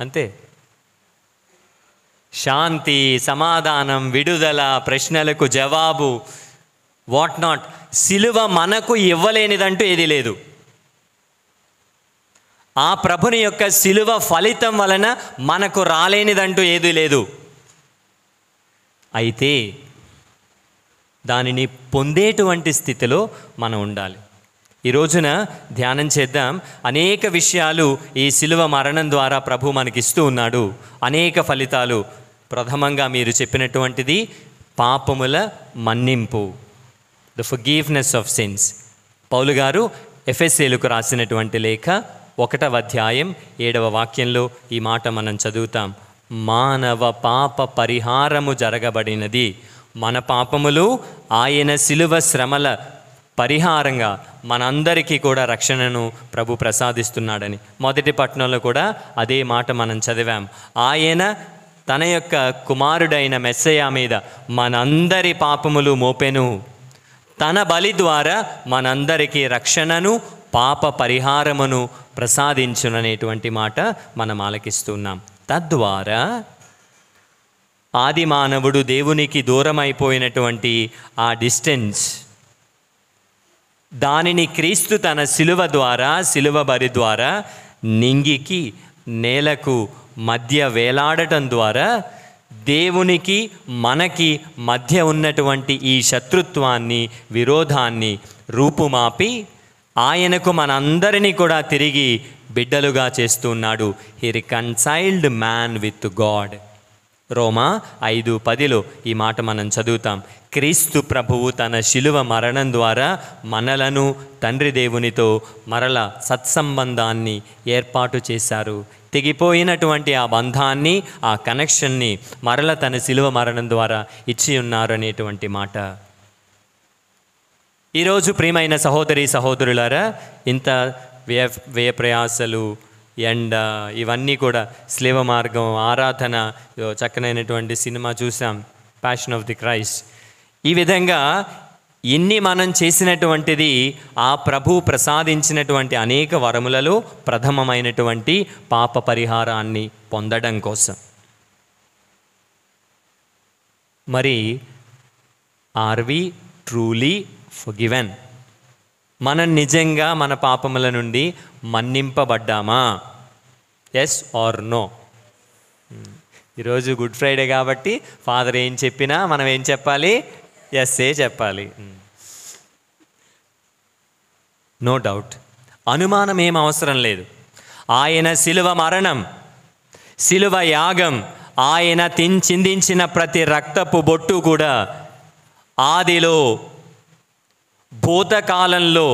అంతే. శాంతి, సమాధానం, విడుదల, ప్రశ్నలకు జవాబు, వాట్ నాట్. సిలువ మనకు ఇవ్వలేనిదంటూ ఏది లేదు. ఆ ప్రభుని యొక్క సిలువ ఫలితం వలన మనకు రాలేనిదంటూ ఏది లేదు. అయితే దానిని పొందేటువంటి స్థితిలో మనం ఉండాలి. ఈ రోజున ధ్యానం చేద్దాం. అనేక విషయాలు ఈ సిలువ మరణం ద్వారా ప్రభు మనకిస్తూ ఉన్నాడు. అనేక ఫలితాలు. ప్రథమంగా మీరు చెప్పినటువంటిది పాపముల మన్నింపు, ద ఫర్గివ్నెస్ ఆఫ్ సిన్స్. పౌలు గారు ఎఫెసీయులకు రాసినటువంటి లేఖ 1వ అధ్యాయం 7వ వాక్యంలో ఈ మాట మనం చదువుతాం. మానవ పాప పరిహారము జరగబడినది. మన పాపములు ఆయన సిలువ శ్రమల పరిహారంగా మనందరికీ కూడా రక్షణను ప్రభు ప్రసాదిస్తున్నాడని. మొదటి పట్టణంలో కూడా అదే మాట మనం చదివాం. ఆయన తన యొక్క కుమారుడైన మెస్సయ్య మీద మనందరి పాపములు మోపెను. తన బలి ద్వారా మనందరికీ రక్షణను, పాప పరిహారమును ప్రసాదించుననేటువంటి మాట మనం ఆలకిస్తున్నాం. తద్వారా ఆది మానవుడు దేవునికి దూరమైపోయినటువంటి ఆ డిస్టెన్స్, దానిని క్రీస్తు తన సిలువ ద్వారా, సిలువ బలి ద్వారా నింగికి నేలకు మధ్య వేలాడటం ద్వారా దేవునికి మనకి మధ్య ఉన్నటువంటి ఈ శత్రుత్వాన్ని, విరోధాన్ని రూపుమాపి ఆయనకు మనందరినీ కూడా తిరిగి బిడ్డలుగా చేస్తున్నాడు. హి రికన్సైల్డ్ మ్యాన్ విత్ గాడ్. రోమా 5:10 ఈ మాట మనం చదువుతాం. క్రీస్తు ప్రభువు తన శిలువ మరణం ద్వారా మనలను తండ్రి దేవునితో మరల సత్సంబంధాన్ని ఏర్పాటు చేశారు. తెగిపోయినటువంటి ఆ బంధాన్ని, ఆ కనెక్షన్ని మరల తన శిలువ మరణం ద్వారా ఇచ్చి ఉన్నారు అనేటువంటి మాట. ఈరోజు ప్రియమైన సహోదరి సహోదరులారా, ఇంత వ్యయ ప్రయాసలు, ఎండ, ఇవన్నీ కూడా శిలువ మార్గం, ఆరాధన, చక్కనైనటువంటి సినిమా చూసాం, ప్యాషన్ ఆఫ్ ది క్రైస్ట్. ఈ విధంగా ఇన్ని మనం చేసినటువంటిది ఆ ప్రభు ప్రసాదించినటువంటి అనేక వరములలో ప్రథమమైనటువంటి పాప పరిహారాన్ని పొందడం కోసం. మరి ఆర్ వి ట్రూలీ ఫర్గివెన్? మనం నిజంగా మన పాపముల నుండి మన్నింపబడ్డామా? Yes or no? ఈరోజు గుడ్ ఫ్రైడే కాబట్టి ఫాదర్ ఏం చెప్పినా మనం ఏం చెప్పాలి? ఎస్సే చెప్పాలి. నో డౌట్, అనుమానం ఏం అవసరం లేదు. ఆయన శిలువ మరణం, శిలువ యాగం, ఆయన చిందించిన ప్రతి రక్తపు బొట్టు కూడా ఆదిలో భూతకాలంలో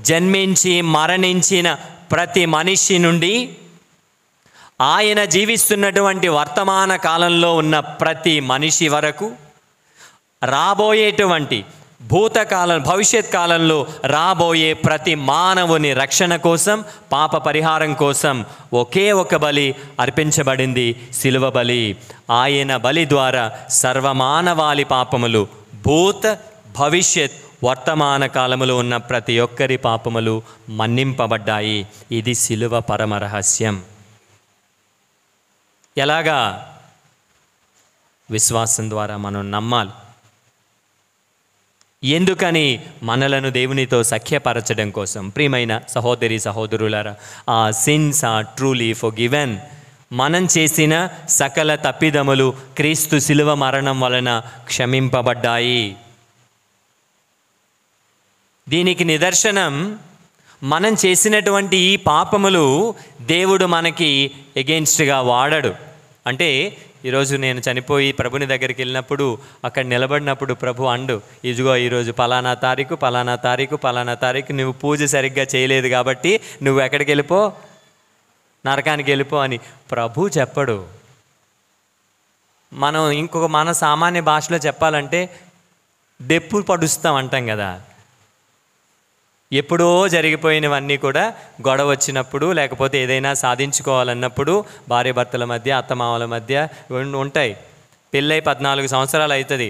జన్మించి మరణించిన ప్రతి మనిషి నుండి, ఆయన జీవిస్తున్నటువంటి వర్తమాన కాలంలో ఉన్న ప్రతి మనిషి వరకు, రాబోయేటువంటి భూతకాలం, భవిష్యత్ కాలంలో రాబోయే ప్రతి మానవుని రక్షణ కోసం, పాప పరిహారం కోసం ఒకే ఒక బలి అర్పించబడింది, శిలువ బలి. ఆయన బలి ద్వారా సర్వమానవాళి పాపములు, భూత భవిష్యత్ వర్తమాన కాలములో ఉన్న ప్రతి ఒక్కరి పాపములు మన్నింపబడ్డాయి. ఇది శిలువ పరమ రహస్యం. ఎలాగా? విశ్వాసం ద్వారా మనం నమ్మాలి. ఎందుకని? మనలను దేవునితో సఖ్యపరచడం కోసం. ప్రియమైన సహోదరి సహోదరులారా, ఆ సిన్స్ ఆర్ ట్రూలీ ఫర్గివెన్. మనం చేసిన సకల తప్పిదములు క్రీస్తు శిలువ మరణం వలన క్షమింపబడ్డాయి. దీనికి నిదర్శనం, మనం చేసినటువంటి ఈ పాపములు దేవుడు మనకి ఎగెయిన్స్ట్గా వాడడు. అంటే ఈరోజు నేను చనిపోయి ప్రభుని దగ్గరికి వెళ్ళినప్పుడు, అక్కడ నిలబడినప్పుడు ప్రభు అండు, ఇదిగో ఈరోజు పలానా తారీఖు పలానా తారీఖు పలానా తారీఖు నువ్వు పూజ సరిగ్గా చేయలేదు కాబట్టి నువ్వు ఎక్కడికి వెళ్ళిపో, నరకానికి వెళ్ళిపో అని ప్రభు చెప్పడు. మనం ఇంకొక మన సామాన్య భాషలో చెప్పాలంటే డెప్పు పడుస్తాం అంటాం కదా. ఎప్పుడో జరిగిపోయినవన్నీ కూడా గొడవ వచ్చినప్పుడు, లేకపోతే ఏదైనా సాధించుకోవాలన్నప్పుడు భార్య భర్తల మధ్య, అత్తమామల మధ్య ఉంటాయి. పెళ్ళై 14 సంవత్సరాలు అవుతుంది,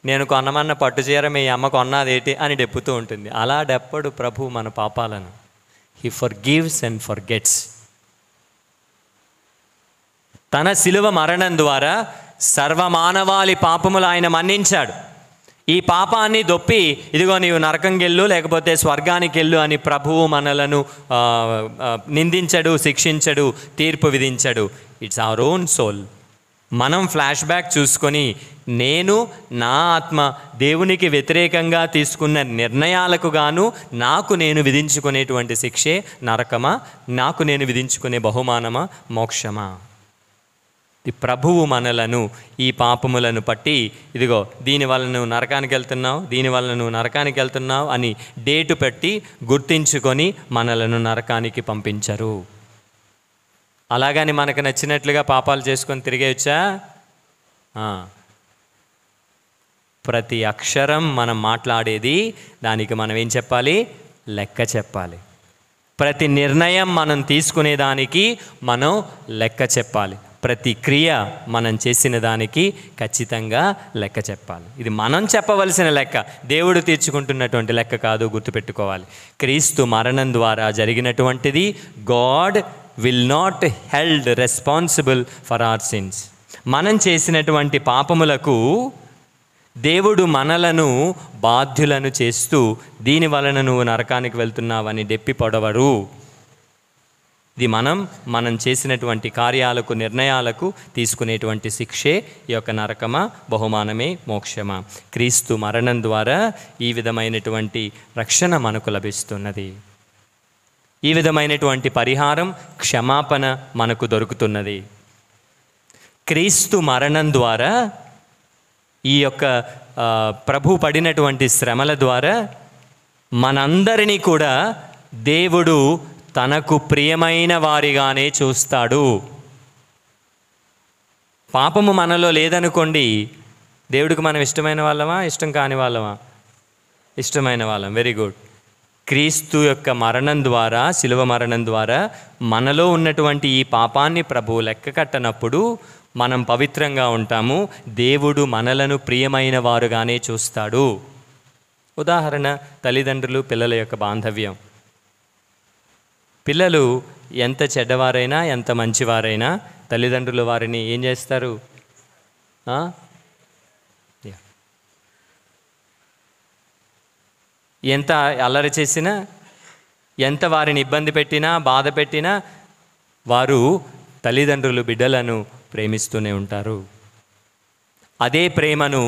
నేను కొన్నమన్న పట్టు చీర మీ అమ్మ కొన్నదేటి అని డెప్పుతూ ఉంటుంది. అలా డెప్పడు ప్రభు మన పాపాలను. He forgives and forgets. తన శిలువ మరణం ద్వారా సర్వమానవాళి పాపములు ఆయన మన్నించాడు. ఈ పాపాన్ని దొప్పి ఇదిగో నీవు నరకంకి వెళ్ళు లేకపోతే స్వర్గానికి వెళ్ళు అని ప్రభువు మనలను నిందించడు, శిక్షించడు, తీర్పు విధించడు. It's our own soul. మనం ఫ్లాష్ బ్యాక్ చూసుకొని నేను నా ఆత్మ దేవునికి వ్యతిరేకంగా తీసుకున్న నిర్ణయాలకు గాను నాకు నేను విధించుకునేటువంటి శిక్షే నరకమా, నాకు నేను విధించుకునే బహుమానమా, మోక్షమా? ప్రభువు మనలను ఈ పాపములను పట్టి ఇదిగో దీనివల్ల నువ్వు నరకానికి వెళ్తున్నావు, దీనివల్ల నువ్వు నరకానికి వెళ్తున్నావు అని డేటు పెట్టి గుర్తించుకొని మనలను నరకానికి పంపించరు. అలాగని మనకు నచ్చినట్లుగా పాపాలు చేసుకొని తిరిగేయచ్చా? ప్రతి అక్షరం మనం మాట్లాడేది దానికి మనం ఏం చెప్పాలి? లెక్క చెప్పాలి. ప్రతి నిర్ణయం మనం తీసుకునేదానికి మనం లెక్క చెప్పాలి. ప్రతి క్రియ మనం చేసిన దానికి ఖచ్చితంగా లెక్క చెప్పాలి. ఇది మనం చెప్పవలసిన లెక్క, దేవుడు తీర్చుకుంటున్నటువంటి లెక్క కాదు, గుర్తుపెట్టుకోవాలి. క్రీస్తు మరణం ద్వారా జరిగినటువంటిది. God will not held responsible for our sins. మనం చేసినటువంటి పాపములకు దేవుడు మనలను బాధ్యులను చేస్తూ దీని వలన నువ్వు నరకానికి వెళ్తున్నావని దెప్పి పొడవరు. ఇది మనం చేసినటువంటి కార్యాలకు, నిర్ణయాలకు తీసుకునేటువంటి శిక్షే ఈ యొక్క నరకమా, బహుమానమే, మోక్షమా. క్రీస్తు మరణం ద్వారా ఈ విధమైనటువంటి రక్షణ మనకు లభిస్తున్నది. ఈ విధమైనటువంటి పరిహారం, క్షమాపణ మనకు దొరుకుతున్నది. క్రీస్తు మరణం ద్వారా ఈ యొక్క ప్రభు పడినటువంటి శ్రమల ద్వారా మనందరినీ కూడా దేవుడు తనకు ప్రియమైన వారిగానే చూస్తాడు. పాపము మనలో లేదనుకోండి, దేవుడికి మనం ఇష్టమైన వాళ్ళమా, ఇష్టం కాని వాళ్ళమా? ఇష్టమైన వాళ్ళం. Very good. క్రీస్తు యొక్క మరణం ద్వారా, శిలువ మరణం ద్వారా మనలో ఉన్నటువంటి ఈ పాపాన్ని ప్రభువు లెక్క కట్టనప్పుడు మనం పవిత్రంగా ఉంటాము. దేవుడు మనలను ప్రియమైన వారుగానే చూస్తాడు. ఉదాహరణ, తల్లిదండ్రులు పిల్లల యొక్క బాంధవ్యం. పిల్లలు ఎంత చెడ్డవారైనా, ఎంత మంచివారైనా తల్లిదండ్రులు వారిని ఏం చేస్తారు? ఎంత అల్లరి చేసినా, ఎంత వారిని ఇబ్బంది పెట్టినా, బాధ పెట్టినా వారు తల్లిదండ్రులు బిడ్డలను ప్రేమిస్తూనే ఉంటారు. అదే ప్రేమను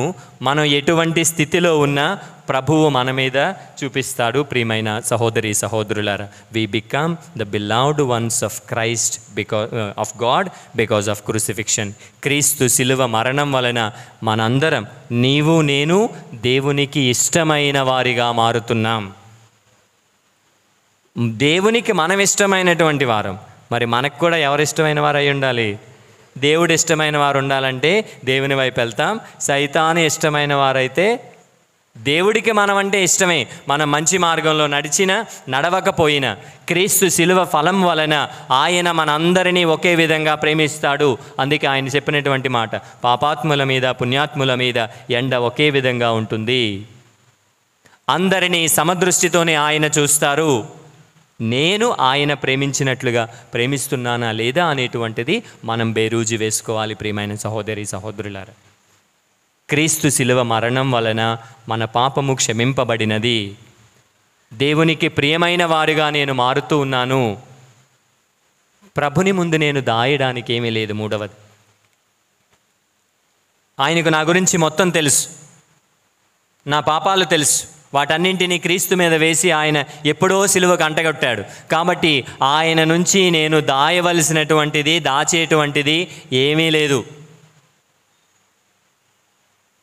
మనం ఎటువంటి స్థితిలో ఉన్నా ప్రభువు మన మీద చూపిస్తాడు. ప్రియమైన సహోదరి సహోదరులారా, we become the beloved ones of Christ of God because of crucifixion. క్రీస్తు శిలువ మరణం వలన మనందరం, నీవు నేను, దేవునికి ఇష్టమైన వారిగా మారుతున్నాం. దేవునికి మనం ఇష్టమైనటువంటి వారం. మరి మనకు కూడా ఎవరు ఇష్టమైన వారు అయి ఉండాలి? దేవుడు ఇష్టమైన వారు ఉండాలంటే దేవుని వైపు వెళ్తాం. సైతాను ఇష్టమైన వారైతే, దేవుడికి మనం అంటే ఇష్టమే, మనం మంచి మార్గంలో నడిచినా నడవకపోయినా క్రీస్తు శిలువ ఫలం వలన ఆయన మనందరినీ ఒకే విధంగా ప్రేమిస్తాడు. అందుకే ఆయన చెప్పినటువంటి మాట, పాపాత్ముల మీద పుణ్యాత్ముల మీద ఎండ ఒకే విధంగా ఉంటుంది. అందరినీ సమదృష్టితోనే ఆయన చూస్తారు. నేను ఆయన ప్రేమించినట్లుగా ప్రేమిస్తున్నానా లేదా అనేటువంటిది మనం బేరూజి వేసుకోవాలి. ప్రియమైన సహోదరి సహోదరులారా, క్రీస్తు శిలువ మరణం వలన మన పాపము క్షమింపబడినది. దేవునికి ప్రియమైన వారుగా నేను మారుతూ ఉన్నాను. ప్రభుని ముందు నేను దాయడానికి ఏమీ లేదు. మూడవది, ఆయనకు నా గురించి మొత్తం తెలుసు, నా పాపాలు తెలుసు. వాటన్నింటినీ క్రీస్తు మీద వేసి ఆయన ఎప్పుడో సిలువకు అంటగట్టాడు. కాబట్టి ఆయన నుంచి నేను దాయవలసినటువంటిది, దాచేటువంటిది ఏమీ లేదు.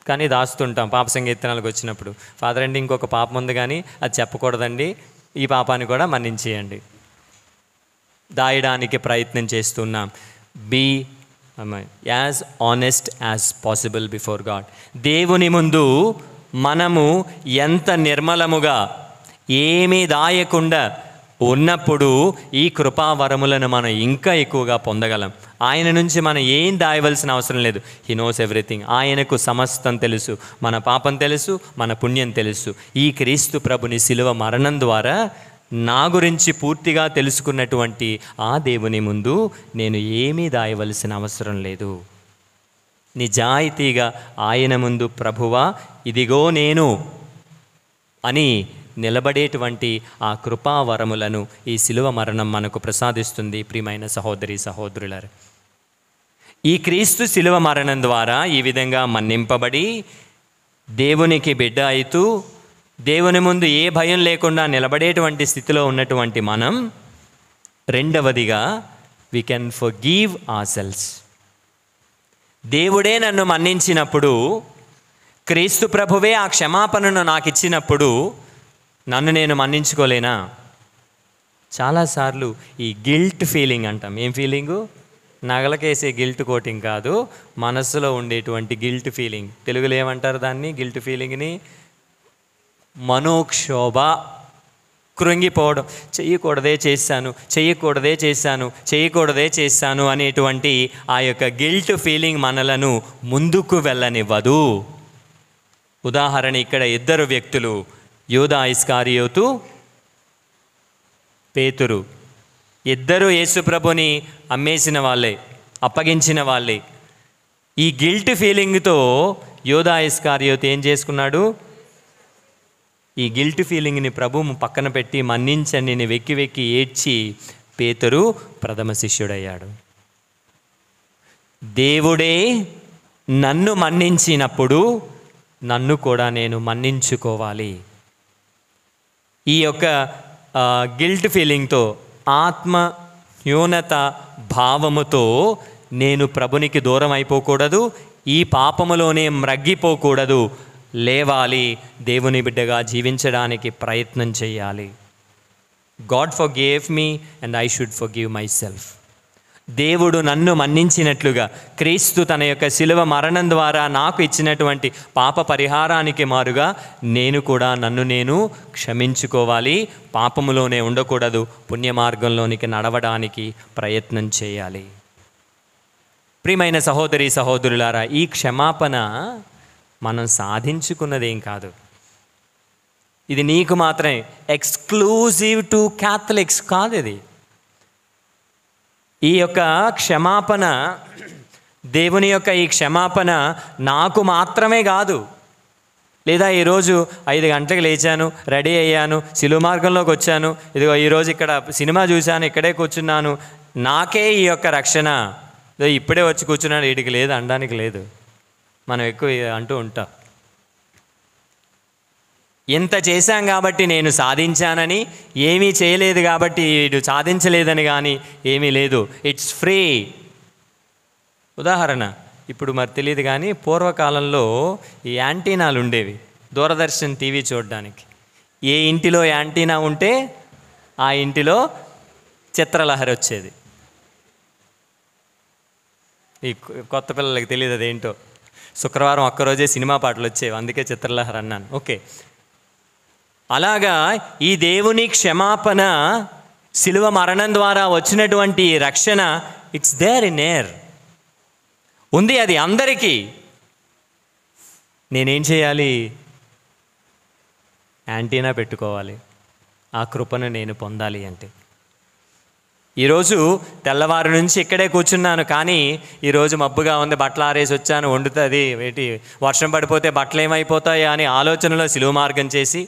కానీ దాస్తుంటాం పాప సంకీర్తనలకు వచ్చినప్పుడు. ఫాదర్ అండి, ఇంకొక పాపం ఉంది కానీ అది చెప్పకూడదండి, ఈ పాపాన్ని కూడా మన్నించేయండి. దాయడానికి ప్రయత్నం చేస్తున్నాం. Be as honest as possible before God. దేవుని ముందు మనము ఎంత నిర్మలముగా, ఏమీ దాయకుండా ఉన్నప్పుడు ఈ కృపావరములను మనం ఇంకా ఎక్కువగా పొందగలం. ఆయన నుంచి మనం ఏం దాయవలసిన అవసరం లేదు. He knows everything. ఆయనకు సమస్తం తెలుసు. మన పాపం తెలుసు, మన పుణ్యం తెలుసు. ఈ క్రీస్తు ప్రభుని శిలువ మరణం ద్వారా నా గురించి పూర్తిగా తెలుసుకున్నటువంటి ఆ దేవుని ముందు నేను ఏమీ దాయవలసిన అవసరం లేదు. నిజాయితీగా ఆయన ముందు ప్రభువా ఇదిగో నేను అని నిలబడేటువంటి ఆ కృపావరములను ఈ శిలువ మరణం మనకు ప్రసాదిస్తుంది. ప్రియమైన సహోదరి సహోదరులారా, ఈ క్రీస్తు శిలువ మరణం ద్వారా ఈ విధంగా మన్నింపబడి దేవునికి బిడ్డ అయితూ దేవుని ముందు ఏ భయం లేకుండా నిలబడేటువంటి స్థితిలో ఉన్నటువంటి మనం, రెండవదిగా we can forgive ourselves. దేవుడే నన్ను మన్నించినప్పుడు, క్రీస్తు ప్రభువే ఆ క్షమాపణను నాకు ఇచ్చినప్పుడు నన్ను నేను మన్నించుకోలేనా? చాలాసార్లు ఈ గిల్ట్ ఫీలింగ్ అంటాం. ఏం ఫీలింగు? నగలకేసే గిల్ట్ కోటింగ్ కాదు, మనస్సులో ఉండేటువంటి గిల్ట్ ఫీలింగ్. తెలుగులో ఏమంటారు దాన్ని? గిల్ట్ ఫీలింగ్ని మనోక్షోభ, కృంగిపోవడం. చెయ్యకూడదే చేశాను అనేటువంటి ఆ యొక్క గిల్ట్ ఫీలింగ్ మనలను ముందుకు వెళ్ళనివ్వదు. ఉదాహరణ, ఇక్కడ ఇద్దరు వ్యక్తులు, యూదా ఇస్కారియోతు, పేతురు, ఇద్దరు యేసుప్రభుని అమ్మేసిన వాళ్ళే, అప్పగించిన వాళ్ళే. ఈ గిల్ట్ ఫీలింగ్తో యూదా ఇస్కారియోతు ఏం చేసుకున్నాడు? ఈ గిల్ట్ ఫీలింగ్ని ప్రభువు పక్కన పెట్టి మన్నించని వెక్కి వెక్కి ఏడ్చి పేతురు ప్రథమ శిష్యుడయ్యాడు. దేవుడే నన్ను మన్నించినప్పుడు నన్ను కూడా నేను మన్నించుకోవాలి. ఈ యొక్క గిల్ట్ ఫీలింగ్తో, ఆత్మ న్యూనత భావముతో నేను ప్రభునికి దూరం అయిపోకూడదు, ఈ పాపములోనే మ్రగ్గిపోకూడదు, లేవాలి, దేవుని బిడ్డగా జీవించడానికి ప్రయత్నం చేయాలి. God forgave me and I should forgive my self. దేవుడు నన్ను మన్నించినట్లుగా క్రీస్తు తన యొక్క శిలువ మరణం ద్వారా నాకు ఇచ్చినటువంటి పాప పరిహారానికి మారుగా నేను కూడా నన్ను నేను క్షమించుకోవాలి, పాపములోనే ఉండకూడదు, పుణ్య మార్గంలోనికి నడవడానికి ప్రయత్నం చేయాలి. ప్రియమైన సహోదరి సహోదరులారా, ఈ క్షమాపణ మనం సాధించుకున్నదేం కాదు. ఇది నీకు మాత్రమే, ఎక్స్క్లూజివ్ టు క్యాథలిక్స్ కాదు. ఇది ఈ యొక్క క్షమాపణ, దేవుని యొక్క ఈ క్షమాపణ నాకు మాత్రమే కాదు. లేదా ఈరోజు 5 గంటలకు లేచాను, రెడీ అయ్యాను, శిలువ మార్గంలోకి వచ్చాను, ఇదిగో ఈరోజు ఇక్కడ సినిమా చూశాను, ఇక్కడే కూర్చున్నాను, నాకే ఈ యొక్క రక్షణ, ఇప్పుడే వచ్చి కూర్చున్నాను, వీడికి లేదు అనడానికి లేదు. మనం ఎక్కువ అంటూ ఉంటాం, ఎంత చేశాం కాబట్టి నేను సాధించానని, ఏమీ చేయలేదు కాబట్టి వీడు సాధించలేదని కానీ ఏమీ లేదు. It's free. ఉదాహరణ, ఇప్పుడు మరి తెలియదు కానీ పూర్వకాలంలో ఈ యాంటీనాలు ఉండేవి దూరదర్శన్ టీవీ చూడడానికి. ఏ ఇంటిలో యాంటీనా ఉంటే ఆ ఇంటిలో చిత్రలహరి వచ్చేది. ఈ కొత్త పిల్లలకి తెలియదు అదేంటో. శుక్రవారం ఒక్కరోజే సినిమా పాటలు వచ్చేవి, అందుకే చిత్రలహరి అన్నాను. ఓకే, అలాగా ఈ దేవుని క్షమాపణ, శిలువ మరణం ద్వారా వచ్చినటువంటి రక్షణ, ఇట్స్ దేర్ ఇన్ ఎయిర్ ఉంది, అది అందరికీ. నేనేం చేయాలి? యాంటీనా పెట్టుకోవాలి, ఆ కృపను నేను పొందాలి. అంటే ఈరోజు తెల్లవారు నుంచి ఇక్కడే కూర్చున్నాను, కానీ ఈరోజు మబ్బుగా ఉంది, బట్టలు ఆరేసి వచ్చాను, వండుతుంది ఏంటి, వర్షం పడిపోతే బట్టలు ఏమైపోతాయా అని ఆలోచనలో శిలువ మార్గం చేసి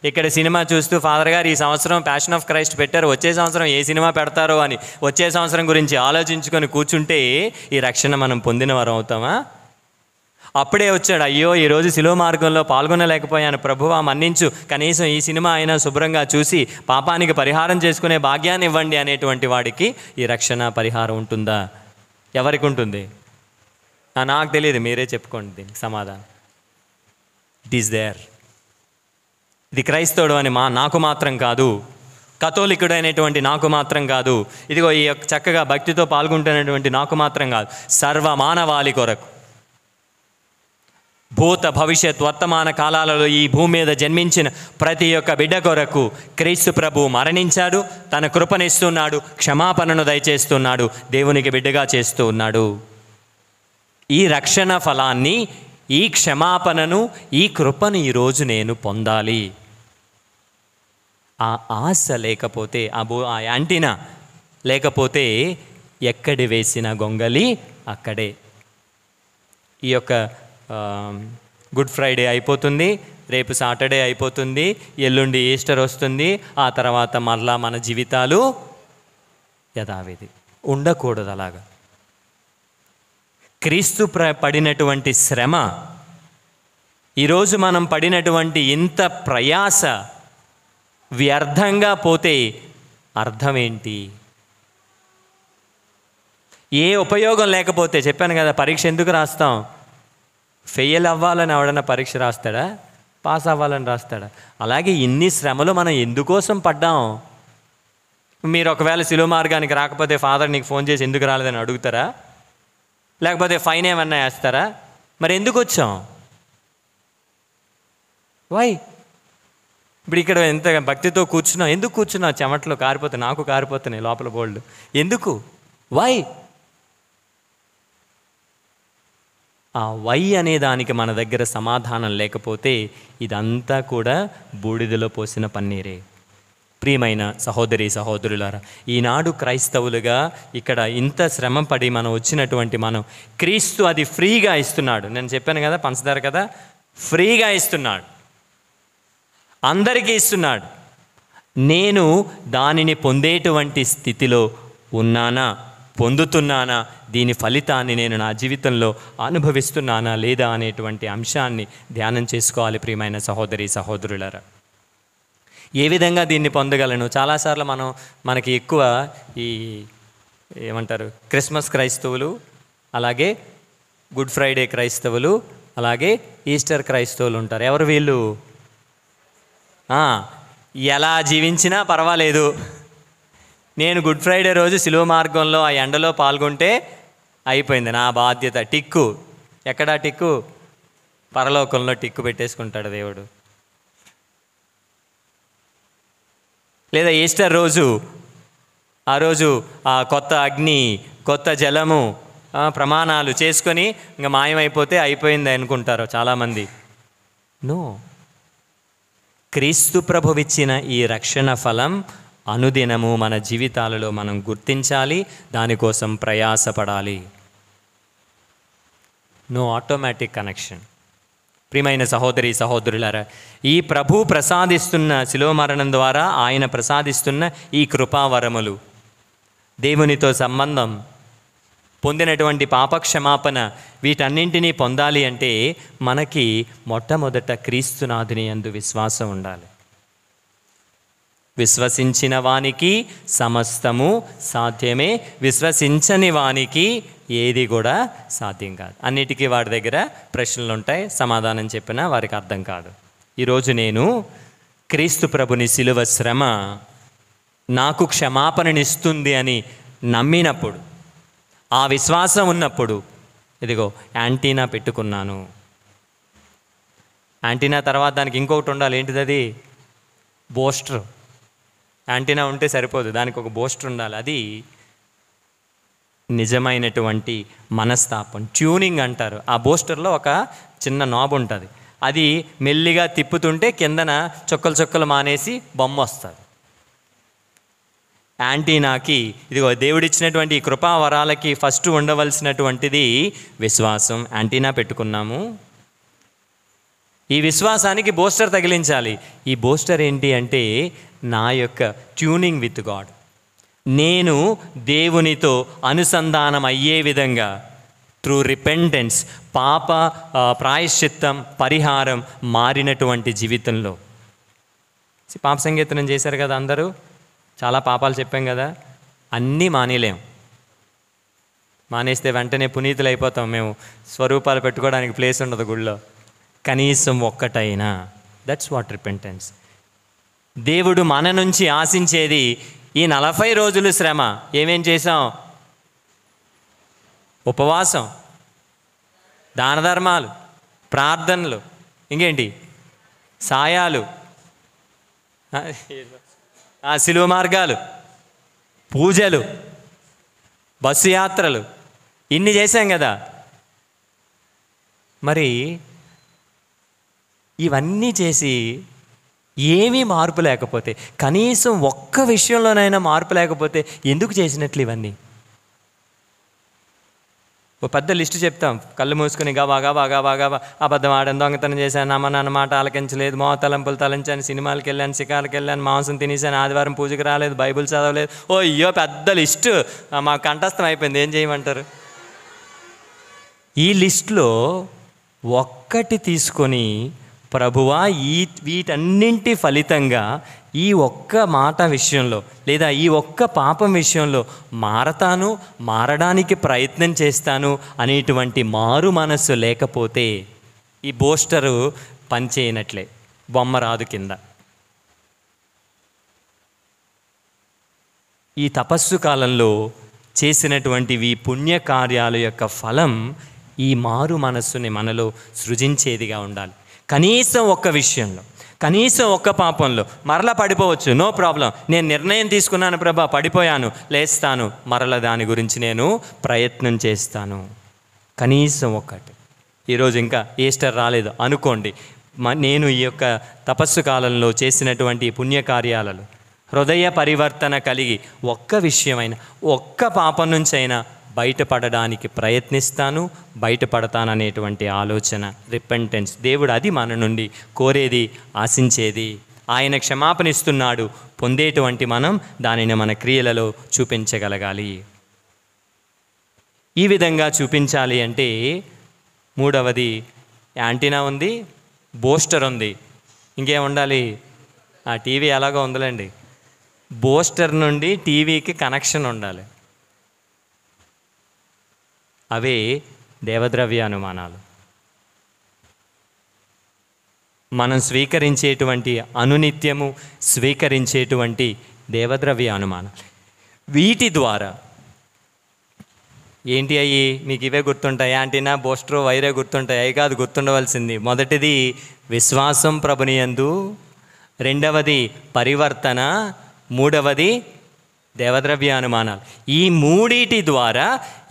ఇక్కడ సినిమా చూస్తూ, ఫాదర్ గారు ఈ సంవత్సరం ప్యాషన్ ఆఫ్ క్రైస్ట్ పెట్టారు, వచ్చే సంవత్సరం ఏ సినిమా పెడతారో అని వచ్చే సంవత్సరం గురించి ఆలోచించుకొని కూర్చుంటే ఈ రక్షణ మనం పొందిన వారం అవుతామా? అప్పుడే వచ్చాడు, అయ్యో ఈరోజు శిలువ మార్గంలో పాల్గొనలేకపోయాను, ప్రభువా మన్నించు, కనీసం ఈ సినిమా అయినా శుభ్రంగా చూసి పాపానికి పరిహారం చేసుకునే భాగ్యాన్ని ఇవ్వండి అనేటువంటి వాడికి ఈ రక్షణ పరిహారం ఉంటుందా? ఎవరికి ఉంటుంది? నాకు తెలియదు, మీరే చెప్పుకోండి దీనికి సమాధానం. It is there. ఇది క్రైస్తవుడు అని నాకు మాత్రం కాదు, కథోలికుడు అనేటువంటి నాకు మాత్రం కాదు, ఇదిగో ఈ చక్కగా భక్తితో పాల్గొంటున్నటువంటి నాకు మాత్రం కాదు, సర్వ మానవాళి కొరకు, భూత భవిష్యత్ వర్తమాన కాలాలలో ఈ భూమి మీద జన్మించిన ప్రతి ఒక్క బిడ్డ కొరకు క్రీస్తు ప్రభు మరణించాడు, తన కృపనిస్తున్నాడు, క్షమాపణను దయచేస్తున్నాడు, దేవునికి బిడ్డగా చేస్తూ ఉన్నాడు. ఈ రక్షణ ఫలాన్ని, ఈ క్షమాపణను, ఈ కృపను ఈరోజు నేను పొందాలి. ఆ ఆశ లేకపోతే, ఆ యాంటీనా లేకపోతే ఎక్కడి వేసిన గొంగలి అక్కడే. ఈ యొక్క గుడ్ ఫ్రైడే అయిపోతుంది, రేపు సాటర్డే అయిపోతుంది, ఎల్లుండి ఈస్టర్ వస్తుంది, ఆ తర్వాత మరలా మన జీవితాలు యథావిధి. ఉండకూడదు అలాగా. క్రీస్తు పడినటువంటి శ్రమ, ఈరోజు మనం పడినటువంటి ఇంత ప్రయాస వ్యర్థంగా పోతే అర్థం ఏంటి? ఏ ఉపయోగం లేకపోతే, చెప్పాను కదా, పరీక్ష ఎందుకు రాస్తాం? ఫెయిల్ అవ్వాలని ఎవడన్నా పరీక్ష రాస్తాడా? పాస్ అవ్వాలని రాస్తాడా? అలాగే ఇన్ని శ్రమలు మనం ఎందుకోసం పడ్డాం? మీరు ఒకవేళ శిలువ మార్గానికి రాకపోతే ఫాదర్ నీకు ఫోన్ చేసి ఎందుకు రాలేదని అడుగుతారా? లేకపోతే ఫైన్ ఏమన్నా వేస్తారా? మరి ఎందుకు వచ్చాం? వై? ఇప్పుడు ఇక్కడ ఎంత భక్తితో కూర్చున్నావు, ఎందుకు కూర్చున్నావు? చెమట్లో కారిపోతే, నాకు కారిపోతున్నాయి లోపల బోల్డ్. ఎందుకు? వై? ఆ వై అనే దానికి మన దగ్గర సమాధానం లేకపోతే ఇదంతా కూడా బూడిదలో పోసిన పన్నీరే. ప్రియమైన సహోదరి సహోదరులారా, ఈనాడు క్రైస్తవులుగా ఇక్కడ ఇంత శ్రమ పడి మనం వచ్చినటువంటి మనం, క్రీస్తు అది ఫ్రీగా ఇస్తున్నాడు. నేను చెప్పాను కదా, పంచదార కదా, ఫ్రీగా ఇస్తున్నాడు, అందరికీ ఇస్తున్నాడు. నేను దానిని పొందేటువంటి స్థితిలో ఉన్నానా, పొందుతున్నానా, దీని ఫలితాన్ని నేను నా జీవితంలో అనుభవిస్తున్నానా లేదా అనేటువంటి అంశాన్ని ధ్యానం చేసుకోవాలి. ప్రియమైన సహోదరి సహోదరులారా, ఏ విధంగా దీన్ని పొందగలను? చాలాసార్లు మనకి ఎక్కువ ఈ ఏమంటారు, క్రిస్మస్ క్రైస్తవులు, అలాగే గుడ్ ఫ్రైడే క్రైస్తవులు, అలాగే ఈస్టర్ క్రైస్తవులు ఉంటారు. ఎవరు వీళ్ళు? ఎలా జీవించినా పర్వాలేదు, నేను గుడ్ ఫ్రైడే రోజు శిలువ మార్గంలో ఆ ఎండలో పాల్గొంటే అయిపోయింది, నా బాధ్యత. టిక్కు. ఎక్కడా టిక్కు? పరలోకంలో టిక్కు పెట్టేసుకుంటాడు దేవుడు. లేదా ఈస్టర్ రోజు, ఆ రోజు ఆ కొత్త అగ్ని, కొత్త జలము, ప్రమాణాలు చేసుకొని ఇంకా మాయమైపోతే అయిపోయింది అనుకుంటారు చాలామంది. నో, క్రీస్తు ప్రభువిచ్చిన ఈ రక్షణ ఫలం అనుదినము మన జీవితాలలో మనం గుర్తించాలి, దానికోసం ప్రయాసపడాలి. No automatic connection. ప్రియమైన సహోదరి సహోదరులారా, ఈ ప్రభు ప్రసాదిస్తున్న శిలువ మరణం ద్వారా ఆయన ప్రసాదిస్తున్న ఈ కృపావరములు, దేవునితో సంబంధం, పొందినటువంటి పాపక్షమాపణ, వీటన్నింటినీ పొందాలి అంటే మనకి మొట్టమొదట క్రీస్తునాథుని యందు విశ్వాసం ఉండాలి. విశ్వసించిన వానికి సమస్తము సాధ్యమే, విశ్వసించని వానికి ఏది కూడా సాధ్యం కాదు. అన్నిటికీ వాడి దగ్గర ప్రశ్నలు ఉంటాయి, సమాధానం చెప్పినా వారికి అర్థం కాదు. ఈరోజు నేను క్రీస్తు ప్రభుని శిలువ శ్రమ నాకు క్షమాపణనిస్తుంది అని నమ్మినప్పుడు, ఆ విశ్వాసం ఉన్నప్పుడు, ఇదిగో యాంటీనా పెట్టుకున్నాను. యాంటీనా తర్వాత దానికి ఇంకొకటి ఉండాలి. ఏంటిది అది? బూస్టర్. యాంటీనా ఉంటే సరిపోదు, దానికి ఒక బూస్టర్ ఉండాలి. అది నిజమైనటువంటి మనస్తాపం, ట్యూనింగ్ అంటారు. ఆ బూస్టర్లో ఒక చిన్న నాబ్ ఉంటుంది, అది మెల్లిగా తిప్పుతుంటే కిందన చుక్కలు చుక్కలు మానేసి బొమ్మ వస్తుంది. యాంటీనాకి, ఇదిగో దేవుడిచ్చినటువంటి కృపావరాలకి ఫస్ట్ ఉండవలసినటువంటిది విశ్వాసం. యాంటీనా పెట్టుకున్నాము, ఈ విశ్వాసానికి బూస్టర్ తగిలించాలి. ఈ బూస్టర్ ఏంటి అంటే నా యొక్క ట్యూనింగ్ విత్ గాడ్. నేను దేవునితో అనుసంధానం అయ్యే విధంగా త్రూ రిపెంటెన్స్, పాప ప్రాయశ్చిత్తం, పరిహారం మారినటువంటి జీవితంలో. పాప సంకీర్తనం చేశారు కదా అందరూ, చాలా పాపాలు చెప్పాం కదా, అన్నీ మానేలేం. మానేస్తే వెంటనే పునీతులు అయిపోతాం మేము, స్వరూపాలు పెట్టుకోవడానికి ప్లేస్ ఉండదు గుళ్ళో. కనీసం ఒక్కటైనా, దట్స్ వాట్ రిపెంటెన్స్. దేవుడు మన నుంచి ఆశించేది ఈ 40 రోజులు శ్రమ. ఏమేం చేసాం? ఉపవాసం, దాన ధర్మాలు, ప్రార్థనలు, ఇంకేంటి, సాయాలు, శిలువ మార్గాలు, పూజలు, బస్సు యాత్రలు, ఇన్ని చేశాం కదా. మరి ఇవన్నీ చేసి ఏమీ మార్పు లేకపోతే, కనీసం ఒక్క విషయంలోనైనా మార్పు లేకపోతే ఎందుకు చేసినట్లు ఇవన్నీ? ఓ పెద్ద లిస్టు చెప్తాం, కళ్ళు మూసుకొని గబా గబా గబా గబా అబద్ధం ఆడాను, దొంగతనం చేశాను, అమ్మ నాన్న మాట ఆలకించలేదు, మో తలంపులు తలంచాను, సినిమాలకు వెళ్ళాను, షికార్లకు వెళ్ళాను, మాంసం తినేసాను, ఆదివారం పూజకి రాలేదు, బైబిల్ చదవలేదు. ఓ అయ్యో పెద్ద లిస్టు మా కంఠస్థం అయిపోయింది. ఏం చేయమంటారు? ఈ లిస్టులో ఒక్కటి తీసుకొని, ప్రభువా వీటన్నింటి ఫలితంగా ఈ ఒక్క మాట విషయంలో లేదా ఈ ఒక్క పాపం విషయంలో మారడానికి ప్రయత్నం చేస్తాను అనేటువంటి మారు మనస్సు లేకపోతే ఈ బోస్టరు పనిచేయనట్లే, బొమ్మ రాదు కింద. ఈ తపస్సు కాలంలో చేసినటువంటి ఈ పుణ్యకార్యాల యొక్క ఫలం ఈ మారు మనస్సుని మనలో సృజించేదిగా ఉండాలి. కనీసం ఒక్క విషయంలో, కనీసం ఒక్క పాపంలో మరలా పడిపోవచ్చు, నో ప్రాబ్లం. నేను నిర్ణయం తీసుకున్నాను ప్రభా, పడిపోయాను, లేస్తాను, మరల దాని గురించి నేను ప్రయత్నం చేస్తాను. కనీసం ఒక్కటి. ఈరోజు ఇంకా ఈస్టర్ రాలేదు అనుకోండి, నేను ఈ యొక్క తపస్సు కాలంలో చేసినటువంటి పుణ్యకార్యాలలో హృదయ పరివర్తన కలిగి ఒక్క విషయమైనా, ఒక్క పాపం నుంచైనా బయటపడడానికి ప్రయత్నిస్తాను, బయటపడతాననేటువంటి ఆలోచన, రిపెంటెన్స్. దేవుడు అది మన నుండి కోరేది, ఆశించేది. ఆయన క్షమాపణ ఇస్తున్నాడు, పొందేటువంటి మనం దానిని మన క్రియలలో చూపించగలగాలి. ఈ విధంగా చూపించాలి అంటే మూడవది యాంటీనా ఉంది, బూస్టర్ ఉంది, ఇంకేం ఉండాలి? ఆ టీవీ ఎలాగో ఉందిలేండి, బూస్టర్ నుండి టీవీకి కనెక్షన్ ఉండాలి. అవే దేవద్రవ్య అనుమానాలు. మనం స్వీకరించేటువంటి అనునిత్యము స్వీకరించేటువంటి దేవద్రవ్య అనుమానాలు. వీటి ద్వారా ఏంటి అయ్యి? మీకు ఇవే గుర్తుంటాయి, యాంటీనా, బూస్టర్, వైరే గుర్తుంటాయి. అవి కాదు గుర్తుండవలసింది. మొదటిది విశ్వాసం ప్రభునియందు, రెండవది పరివర్తన, మూడవది దేవద్రవ్య అనుమానాలు. ఈ మూడిటి ద్వారా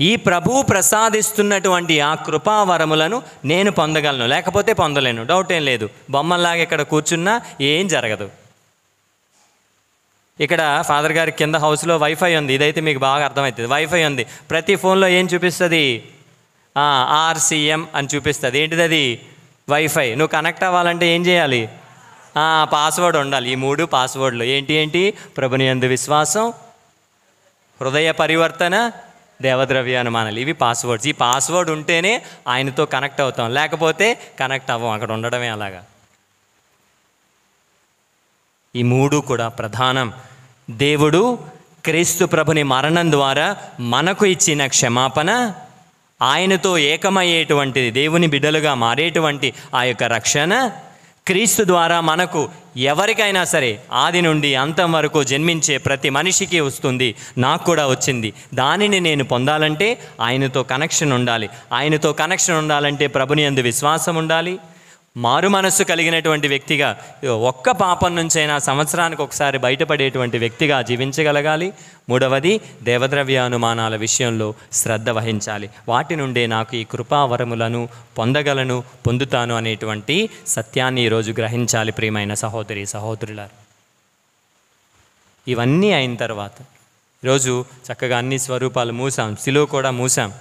ఈ ప్రభువు ప్రసాదిస్తున్నటువంటి ఆ కృపావరములను నేను పొందగలను, లేకపోతే పొందలేను. డౌట్ ఏం లేదు. బొమ్మల్లాగా ఇక్కడ కూర్చున్నా ఏం జరగదు. ఇక్కడ ఫాదర్ గారి కింద హౌస్లో వైఫై ఉంది, ఇదైతే మీకు బాగా అర్థమవుతుంది. వైఫై ఉంది, ప్రతి ఫోన్లో ఏం చూపిస్తుంది? RCM అని చూపిస్తుంది. ఏంటిది అది? వైఫై. నువ్వు కనెక్ట్ అవ్వాలంటే ఏం చేయాలి? పాస్వర్డ్ ఉండాలి. ఈ మూడు పాస్వర్డ్లు ఏంటి? ప్రభునియందు విశ్వాసం, హృదయ పరివర్తన, దేవద్రవ్య అనుమానాలు. ఇవి పాస్వర్డ్స్. ఈ పాస్వర్డ్ ఉంటేనే ఆయనతో కనెక్ట్ అవుతాం, లేకపోతే కనెక్ట్ అవ్వం. అక్కడ ఉండడమే అలాగా. ఈ మూడు కూడా ప్రధానం. దేవుడు క్రీస్తు ప్రభుని మరణం ద్వారా మనకు ఇచ్చిన క్షమాపణ, ఆయనతో ఏకమయ్యేటువంటిది, దేవుని బిడ్డలుగా మారేటువంటి ఆ యొక్క రక్షణ, క్రీస్తు ద్వారా మనకు ఎవరికైనా సరే ఆది నుండి అంతం వరకు జన్మించే ప్రతి మనిషికి వస్తుంది, నాకు కూడా వచ్చింది. దానిని నేను పొందాలంటే ఆయనతో కనెక్షన్ ఉండాలి. ఆయనతో కనెక్షన్ ఉండాలంటే ప్రభుని యందు విశ్వాసం ఉండాలి. మారు మనస్సు కలిగినటువంటి వ్యక్తిగా, ఒక్క పాపం నుంచైనా సంవత్సరానికి ఒకసారి బయటపడేటువంటి వ్యక్తిగా జీవించగలగాలి. మూడవది దేవద్రవ్య అనుమానాల విషయంలో శ్రద్ధ వహించాలి. వాటి నుండే నాకు ఈ కృపావరములను పొందుతాను అనేటువంటి సత్యాన్ని ఈరోజు గ్రహించాలి. ప్రియమైన సహోదరి సహోదరులారు, ఇవన్నీ అయిన తర్వాత ఈరోజు చక్కగా అన్ని స్వరూపాలు మూసాం, శిలువ కూడా మూసాం.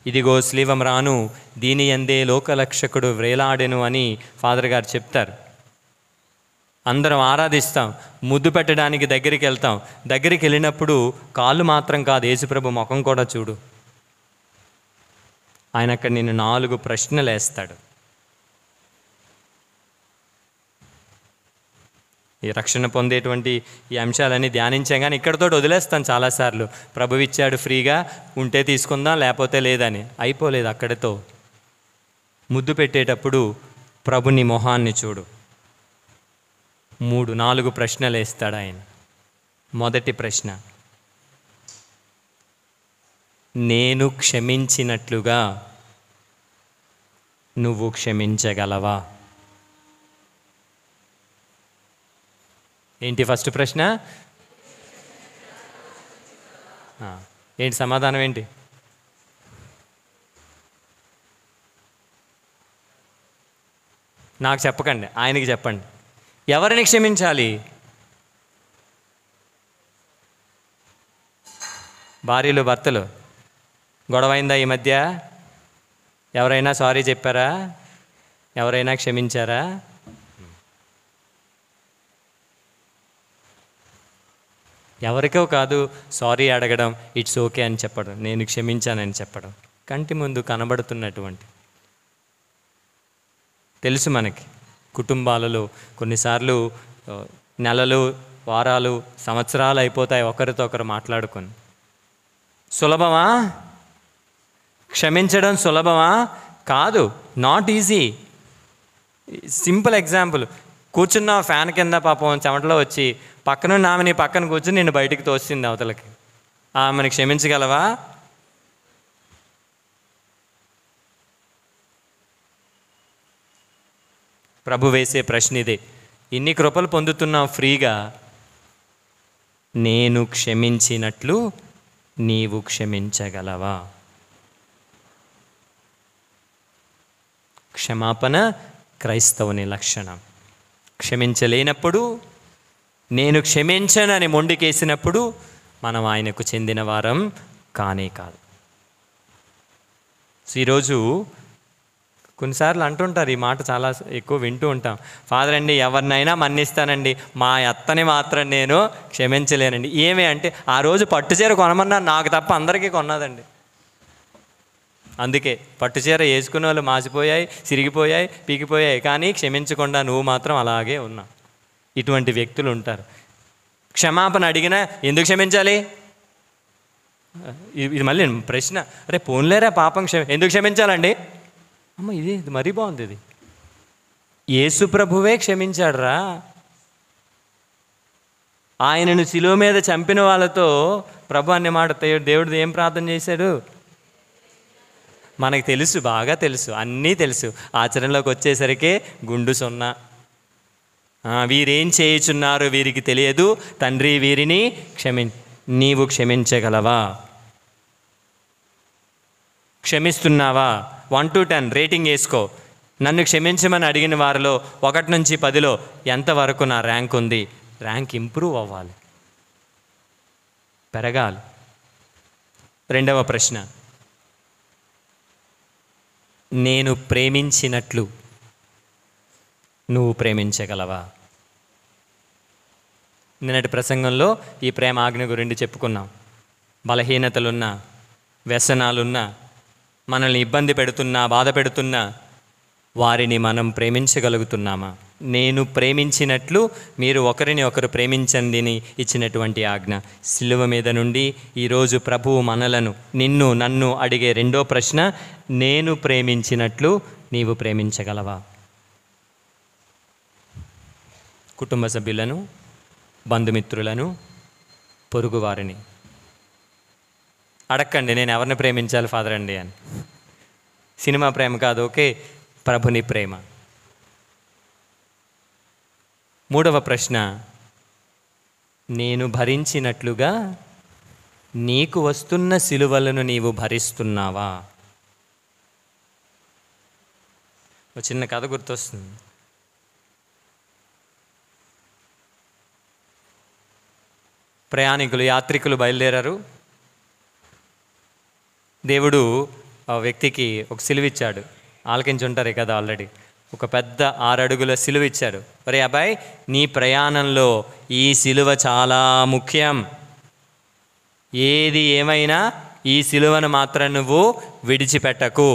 ఇదిగో స్లీవం రాను, దీని యందే లోకరక్షకుడు వ్రేలాడెను అని ఫాదర్ గారు చెప్తారు. అందరం ఆరాధిస్తాం, ముద్దు పెట్టడానికి దగ్గరికి వెళ్తాం. దగ్గరికి వెళ్ళినప్పుడు కాళ్ళు మాత్రం కాదు, యేసుప్రభు ముఖం కూడా చూడు. ఆయన అక్కడ నిన్ను 4 ప్రశ్నలు వేస్తాడు. ఈ రక్షణ పొందేటువంటి ఈ అంశాలన్నీ ధ్యానించాం, కానీ ఇక్కడితో వదిలేస్తాం చాలాసార్లు. ప్రభు ఇచ్చాడు ఫ్రీగా, ఉంటే తీసుకుందాం, లేకపోతే లేదని. అయిపోలేదు అక్కడితో. ముద్దు పెట్టేటప్పుడు ప్రభుని మొహాన్ని చూడు. 3-4 ప్రశ్నలు వేస్తాడు ఆయన. మొదటి ప్రశ్న, నేను క్షమించినట్లుగా నువ్వు క్షమించగలవా? ఏంటి ఫస్ట్ ప్రశ్న? ఏంటి సమాధానం ఏంటి? నాకు చెప్పకండి, ఆయనకి చెప్పండి. ఎవరిని క్షమించాలి? భార్యలు భర్తలు గొడవైందా ఈ మధ్య? ఎవరైనా సారీ చెప్పారా? ఎవరైనా క్షమించారా? ఎవరికో కాదు, సారీ అడగడం, ఇట్స్ ఓకే అని చెప్పడం, నేను క్షమించానని చెప్పడం, కంటి ముందు కనబడుతున్నటువంటి తెలుసు మనకి. కుటుంబాలలో కొన్నిసార్లు నెలలు, వారాలు, సంవత్సరాలు అయిపోతాయి ఒకరితో ఒకరు మాట్లాడుకొని. సులభమా? క్షమించడం సులభమా? కాదు, నాట్ ఈజీ. సింపుల్ ఎగ్జాంపుల్, కూర్చున్న ఫ్యాన్ కింద పాపం చెమటలో వచ్చి పక్కనున్న ఆమె నీ పక్కన కూర్చుని నిన్ను బయటికి తోస్తుంది అవతలకి. ఆమెను క్షమించగలవా? ప్రభు వేసే ప్రశ్న ఇదే. ఇన్ని కృపలు పొందుతున్నావు ఫ్రీగా, నేను క్షమించినట్లు నీవు క్షమించగలవా? క్షమాపణ క్రైస్తవుని లక్షణం. క్షమించలేనప్పుడు, నేను క్షమించనని మొండికేసినప్పుడు మనం ఆయనకు చెందిన వారం కానే కాదు. ఈరోజు కొన్నిసార్లు అంటుంటారు, ఈ మాట చాలా ఎక్కువ వింటూ ఉంటాం, ఫాదర్ అండి ఎవరినైనా మన్నిస్తానండి, మా అత్తని మాత్రం నేను క్షమించలేనండి. ఏమి అంటే, ఆ రోజు పట్టుచీర కొనమన్నా నాకు తప్ప అందరికీ కొన్నదండి. అందుకే పట్టుచీర వేసుకునే వాళ్ళు మాసిపోయాయి, సిరిగిపోయాయి, పీకిపోయాయి, కానీ క్షమించకుండా నువ్వు మాత్రం అలాగే ఉన్నావు. ఇటువంటి వ్యక్తులు ఉంటారు. క్షమాపణ అడిగినా ఎందుకు క్షమించాలి? ఇది మళ్ళీ ప్రశ్న. అరే పోన్లేరా పాపం, ఎందుకు క్షమించాలండి? అమ్మ ఇది మరీ బాగుంది. ఇది యేసు ప్రభువే క్షమించాడురా. ఆయనను శిలువ మీద చంపిన వాళ్ళతో ప్రభు అనే మాట దేవుడు ఏం ప్రార్థన చేశాడు? మనకు తెలుసు, బాగా తెలుసు, అన్నీ తెలుసు. ఆచరణలోకి వచ్చేసరికి గుండు సున్నా. వీరేం చేయుచున్నారు వీరికి తెలియదు, తండ్రి వీరిని నీవు క్షమించగలవా? క్షమిస్తున్నావా? 1 to 10 రేటింగ్ వేసుకో. నన్ను క్షమించమని అడిగిన వారిలో 1 నుంచి 10లో ఎంతవరకు నా ర్యాంక్ ఉంది? ర్యాంక్ ఇంప్రూవ్ అవ్వాలి, పెరగాలి. రెండవ ప్రశ్న, నేను ప్రేమించినట్లు నువ్వు ప్రేమించగలవా? నిన్నటి ప్రసంగంలో ఈ ప్రేమ ఆజ్ఞ గురించి చెప్పుకున్నాం. బలహీనతలున్నా, వ్యసనాలున్నా, మనల్ని ఇబ్బంది పెడుతున్నా, బాధ పెడుతున్నా వారిని మనం ప్రేమించగలుగుతున్నామా? నేను ప్రేమించినట్లు మీరు ఒకరిని ఒకరు ప్రేమించండిని ఇచ్చినటువంటి ఆజ్ఞ. సిలువ మీద నుండి ఈరోజు ప్రభువు మనలను, నిన్ను, నన్ను అడిగే రెండో ప్రశ్న, నేను ప్రేమించినట్లు నీవు ప్రేమించగలవా? కుటుంబ సభ్యులను, బంధుమిత్రులను, పొరుగువారిని అడక్కండి, నేను ఎవరిని ప్రేమించాలి ఫాదర్ అండి అని. సినిమా ప్రేమ కాదు, ఓకే, ప్రభుని ప్రేమ. మూడవ ప్రశ్న, నేను భరించినట్లుగా నీకు వస్తున్న సిలువలను నీవు భరిస్తున్నావా? ఒక చిన్న కథ గుర్తొస్తుంది. ప్రయాణికులు, యాత్రికులు బయలుదేరారు. దేవుడు ఆ వ్యక్తికి ఒక సిలువ ఇచ్చాడు. ఆలకించుంటారే కదా ఆల్రెడీ. ఒక పెద్ద 6 అడుగుల సిలువ ఇచ్చాడు. ఒరే అబ్బాయి, నీ ప్రయాణంలో ఈ సిలువ చాలా ముఖ్యం. ఏది ఏమైనా ఈ సిలువను మాత్రం నువ్వు విడిచిపెట్టకు.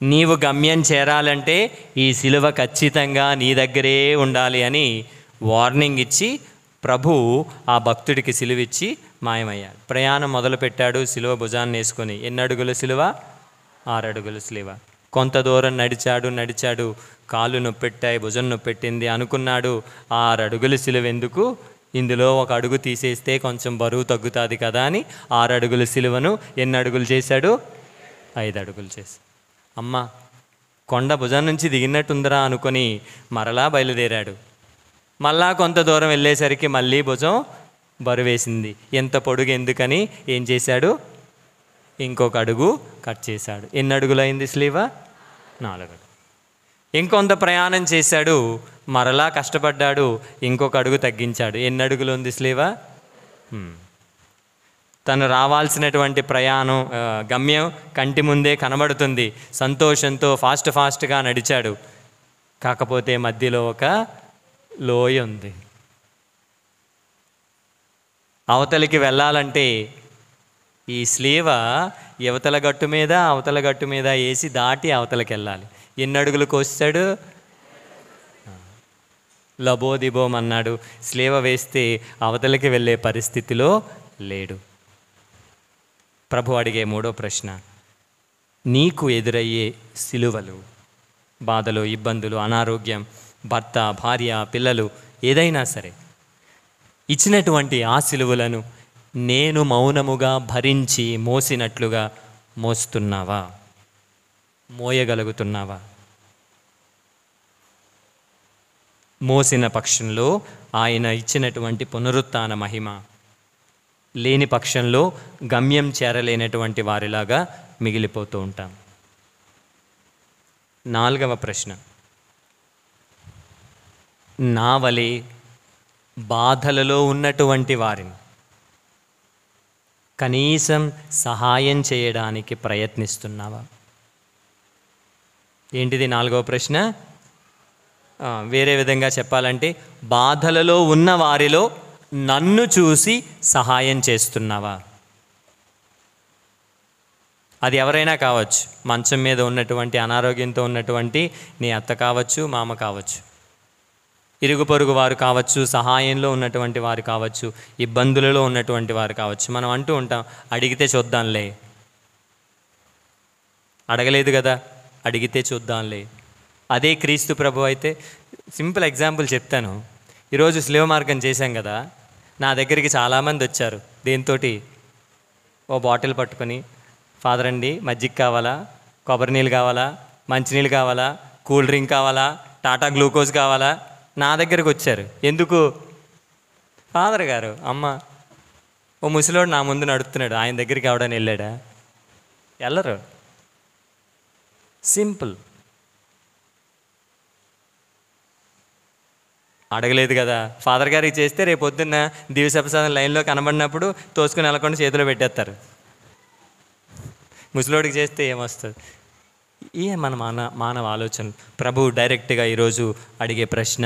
నీవు గమ్యం చేరాలంటే ఈ సిలువ ఖచ్చితంగా నీ దగ్గరే ఉండాలి అని వార్నింగ్ ఇచ్చి ప్రభు ఆ భక్తుడికి సిలువిచ్చి మాయమయ్యాడు. ప్రయాణం మొదలుపెట్టాడు సిలువ భుజాన్ని వేసుకొని. ఎన్ని అడుగుల సిలువ? 6 అడుగుల సిలువ. కొంత దూరం నడిచాడు, కాళ్ళు నొప్పెట్టాయి, భుజం నొప్పెట్టింది అనుకున్నాడు. 6 అడుగుల సిలువ ఎందుకు, ఇందులో 1 అడుగు తీసేస్తే కొంచెం బరువు తగ్గుతుంది కదా అని 6 అడుగుల సిలువను ఎన్ని అడుగులు చేశాడు? 5 అడుగులు చేశాడు. అమ్మ కొండ భుజం నుంచి దిగినట్టుందిరా అనుకొని మరలా బయలుదేరాడు. మళ్ళా కొంత దూరం వెళ్ళేసరికి మళ్ళీ భుజం బరువేసింది. ఎంత పొడుగు ఎందుకని ఏం చేశాడు? ఇంకొక అడుగు కట్ చేశాడు. ఎన్ని అడుగులైంది స్లీవ? 4 అడుగులు. ఇంకొంత ప్రయాణం చేశాడు, మరలా కష్టపడ్డాడు, ఇంకొక అడుగు తగ్గించాడు. ఎన్ని అడుగులు ఉంది స్లీవ? తను రావాల్సినటువంటి ప్రయాణం గమ్యం కంటి ముందే కనబడుతుంది. సంతోషంతో ఫాస్ట్గా నడిచాడు. కాకపోతే మధ్యలో ఒక లోయ ఉంది. అవతలికి వెళ్ళాలంటే ఈ స్లీవ యువతల గట్టు మీద అవతల గట్టు మీద వేసి దాటి అవతలకి వెళ్ళాలి. ఎన్ని అడుగులు కోస్తాడు? లబోదిబోమన్నాడు. స్లీవ వేస్తే అవతలికి వెళ్ళే పరిస్థితిలో లేడు. ప్రభు అడిగే మూడో ప్రశ్న, నీకు ఎదురయ్యే సిలువలు, బాధలు, ఇబ్బందులు, అనారోగ్యం, భర్త, భార్య, పిల్లలు, ఏదైనా సరే, ఇచ్చినటువంటి ఆ సిలువలను నేను మౌనముగా భరించి మోసినట్లుగా మోస్తున్నావా? మోయగలుగుతున్నావా? మోసిన పక్షంలో ఆయన ఇచ్చినటువంటి పునరుత్థాన మహిమ, లేని పక్షంలో గమ్యం చేరలేనటువంటి వారిలాగా మిగిలిపోతూ ఉంటాం. 4వ ప్రశ్న, నా వలె బాధలలో ఉన్నటువంటి వారిని కనీసం సహాయం చేయడానికి ప్రయత్నిస్తున్నావా? ఏంటిది 4వ ప్రశ్న? వేరే విధంగా చెప్పాలంటే, బాధలలో ఉన్న వారిలో నన్ను చూసి సహాయం చేస్తున్నావా? అది ఎవరైనా కావచ్చు. మంచం మీద ఉన్నటువంటి, అనారోగ్యంతో ఉన్నటువంటి నీ అత్త కావచ్చు, మామ కావచ్చు, ఇరుగు పొరుగు వారు కావచ్చు, సహాయంలో ఉన్నటువంటి వారు కావచ్చు, ఇబ్బందులలో ఉన్నటువంటి వారు కావచ్చు. మనం అంటూ ఉంటాం, అడిగితే చూద్దాంలే. అడగలేదు కదా, అడిగితే చూద్దాంలే. అదే క్రీస్తు ప్రభు అయితే, సింపుల్ ఎగ్జాంపుల్ చెప్తాను. ఈరోజు స్లీవ మార్గం చేశాం కదా, నా దగ్గరికి చాలామంది వచ్చారు. దేంతోటి? ఓ బాటిల్ పట్టుకొని, ఫాదర్ అండి మజ్జిగ కావాలా, కొబ్బరి నీళ్ళు కావాలా, మంచినీళ్ళు కావాలా, కూల్ డ్రింక్ కావాలా, టాటా గ్లూకోజ్ కావాలా, నా దగ్గరికి వచ్చారు. ఎందుకు? ఫాదర్ గారు, అమ్మ, ఓ ముసలోడు నా ముందు నడుస్తున్నాడు, ఆయన దగ్గరికి ఎవడని వెళ్ళాడా? వెళ్ళరు. సింపుల్. అడగలేదు కదా. ఫాదర్ గారికి చేస్తే రేపు పొద్దున్న దివ్యసప్రసాదం లైన్లో కనబడినప్పుడు తోసుకుని వెళ్ళకుండా చేతిలో పెట్టేస్తారు. ముసలోడికి చేస్తే ఏమొస్తుంది? మన మానవ ఆలోచన. ప్రభు డైరెక్ట్గా ఈరోజు అడిగే ప్రశ్న,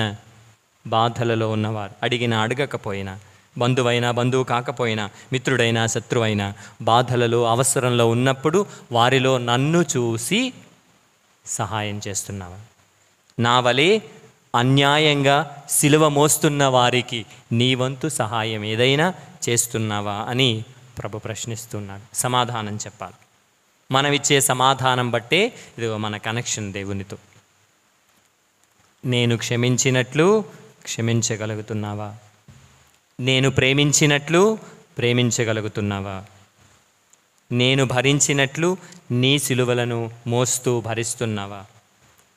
బాధలలో ఉన్నవారు, అడిగినా అడగకపోయినా, బంధువైనా బంధువు కాకపోయినా, మిత్రుడైనా శత్రువైనా, బాధలలో అవసరంలో ఉన్నప్పుడు వారిలో నన్ను చూసి సహాయం చేస్తున్నావా? నా వలె అన్యాయంగా సిలువ మోస్తున్న వారికి నీ వంతు సహాయం ఏదైనా చేస్తున్నావా అని ప్రభు ప్రశ్నిస్తున్నాడు. సమాధానం చెప్పాలి. మనం ఇచ్చే సమాధానం బట్టే ఇది మన కనెక్షన్ దేవునితో. నేను క్షమించినట్లు క్షమించగలుగుతున్నావా? నేను ప్రేమించినట్లు ప్రేమించగలుగుతున్నావా? నేను భరించినట్లు నీ సిలువలను మోస్తూ భరిస్తున్నావా?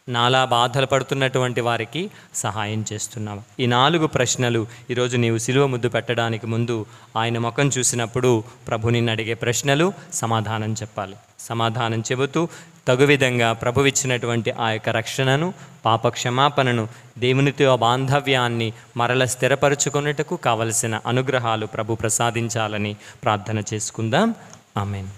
నాలా బాధలు పడుతున్నటువంటి వారికి సహాయం చేస్తున్నావా? ఈ 4 ప్రశ్నలు ఈరోజు నీవు సిలువ ముద్దు పెట్టడానికి ముందు ఆయన ముఖం చూసినప్పుడు ప్రభు నిన్ను అడిగే ప్రశ్నలు. సమాధానం చెప్పాలి. సమాధానం చెబుతూ తగు విధంగా ప్రభు ఇచ్చినటువంటి ఆ యొక్క రక్షణను, పాప క్షమాపణను, దేవునితో బాంధవ్యాన్ని మరల స్థిరపరుచుకున్నట్టుకు కావలసిన అనుగ్రహాలు ప్రభు ప్రసాదించాలని ప్రార్థన చేసుకుందాం. ఆమేన్.